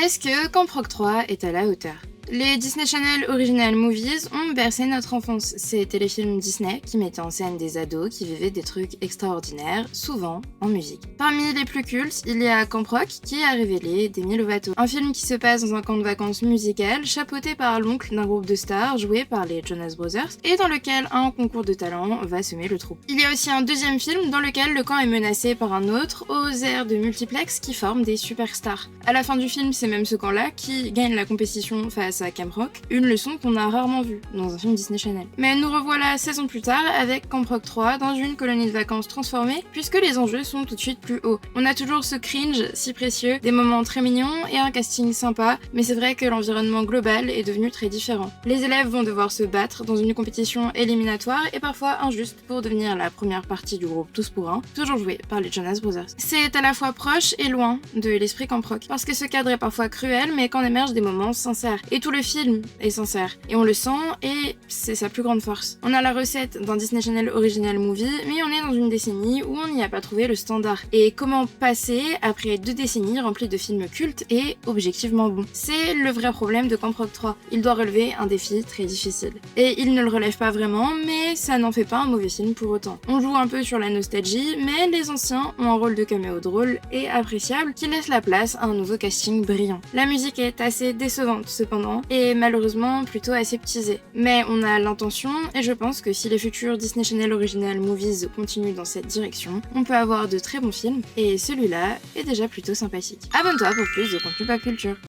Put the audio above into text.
Est-ce que Camp Rock 3 est à la hauteur? Les Disney Channel Original Movies ont bercé notre enfance. Ces téléfilms Disney qui mettaient en scène des ados qui vivaient des trucs extraordinaires, souvent en musique. Parmi les plus cultes, il y a Camp Rock qui a révélé Demi Lovato, un film qui se passe dans un camp de vacances musical chapeauté par l'oncle d'un groupe de stars joué par les Jonas Brothers et dans lequel un concours de talent va semer le trou. Il y a aussi un deuxième film dans lequel le camp est menacé par un autre aux airs de multiplex qui forment des superstars. À la fin du film, c'est même ce camp-là qui gagne la compétition face à Camp Rock, une leçon qu'on a rarement vue dans un film Disney Channel. Mais nous revoilà 16 ans plus tard avec Camp Rock 3 dans une colonie de vacances transformée puisque les enjeux sont tout de suite plus hauts. On a toujours ce cringe si précieux, des moments très mignons et un casting sympa, mais c'est vrai que l'environnement global est devenu très différent. Les élèves vont devoir se battre dans une compétition éliminatoire et parfois injuste pour devenir la première partie du groupe Tous pour un, toujours joué par les Jonas Brothers. C'est à la fois proche et loin de l'esprit Camp Rock, parce que ce cadre est parfois cruel mais qu'en émergent des moments sincères. Et tout le film est sincère, et on le sent, et c'est sa plus grande force. On a la recette d'un Disney Channel Original Movie, mais on est dans une décennie où on n'y a pas trouvé le standard. Et comment passer après 2 décennies remplies de films cultes et objectivement bons? C'est le vrai problème de Camp Rock 3. Il doit relever un défi très difficile. Et il ne le relève pas vraiment, mais ça n'en fait pas un mauvais film pour autant. On joue un peu sur la nostalgie, mais les anciens ont un rôle de caméo drôle et appréciable qui laisse la place à un nouveau casting brillant. La musique est assez décevante cependant, et malheureusement plutôt aseptisée. Mais on a l'intention, et je pense que si les futurs Disney Channel Original Movies continuent dans cette direction, on peut avoir de très bons films, et celui-là est déjà plutôt sympathique. Abonne-toi pour plus de contenu pop culture.